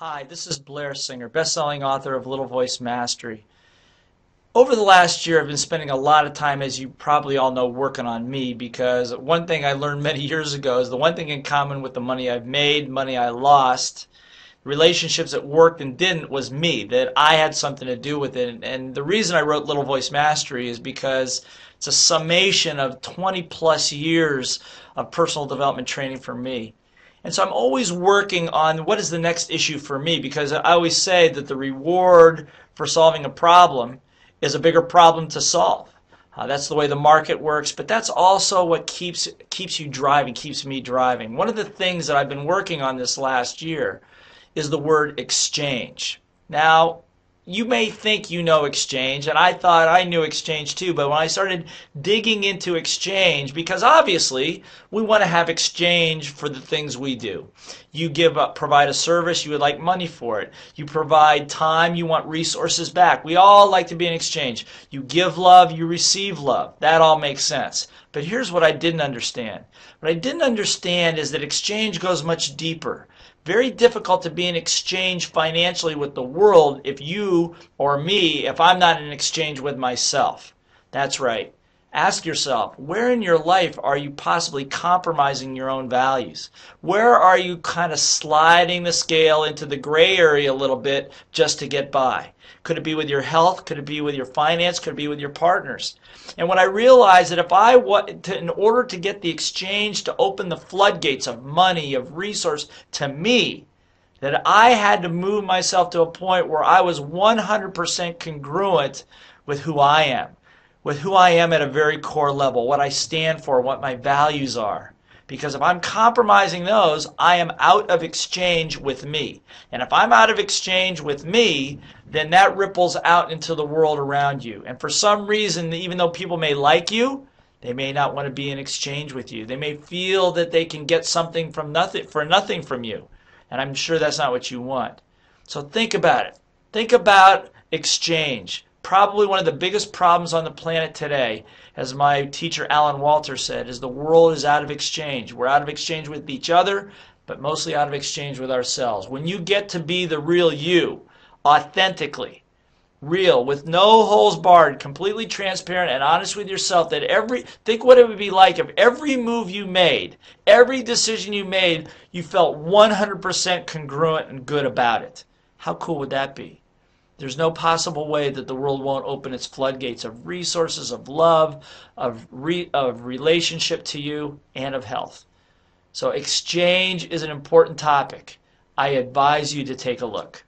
Hi, this is Blair Singer, best-selling author of Little Voice Mastery. Over the last year, I've been spending a lot of time, as you probably all know, working on me because one thing I learned many years ago is the one thing in common with the money I've made, money I lost, relationships that worked and didn't was me, that I had something to do with it. And the reason I wrote Little Voice Mastery is because it's a summation of 20 plus years of personal development training for me. And so I'm always working on what is the next issue for me, because I always say that the reward for solving a problem is a bigger problem to solve. That's the way the market works, but that's also what keeps you driving, keeps me driving. One of the things that I've been working on this last year is the word exchange. Now, you may think you know exchange, and I thought I knew exchange too, but when I started digging into exchange, because obviously we want to have exchange for the things we do. You provide a service, you would like money for it. You provide time, you want resources back. We all like to be in exchange. You give love, you receive love. That all makes sense. But here's what I didn't understand. What I didn't understand is that exchange goes much deeper. Very difficult to be in exchange financially with the world if you or me, if I'm not in exchange with myself. That's right. Ask yourself, where in your life are you possibly compromising your own values? Where are you kind of sliding the scale into the gray area a little bit just to get by? Could it be with your health? Could it be with your finance? Could it be with your partners? And when I realized that in order to get the exchange to open the floodgates of money, of resource to me, that I had to move myself to a point where I was 100% congruent with who I am. With who I am at a very core level, what I stand for, what my values are. Because if I'm compromising those, I am out of exchange with me. And if I'm out of exchange with me, then that ripples out into the world around you. And for some reason, even though people may like you, they may not want to be in exchange with you. They may feel that they can get something for nothing from you. And I'm sure that's not what you want. So think about it. Think about exchange. Probably one of the biggest problems on the planet today, as my teacher Alan Walter said, is the world is out of exchange. We're out of exchange with each other, but mostly out of exchange with ourselves. When you get to be the real you, authentically, real, with no holes barred, completely transparent and honest with yourself, think what it would be like if every move you made, every decision you made, you felt 100% congruent and good about it. How cool would that be? There's no possible way that the world won't open its floodgates of resources, of love, of relationship to you, and of health. So exchange is an important topic. I advise you to take a look.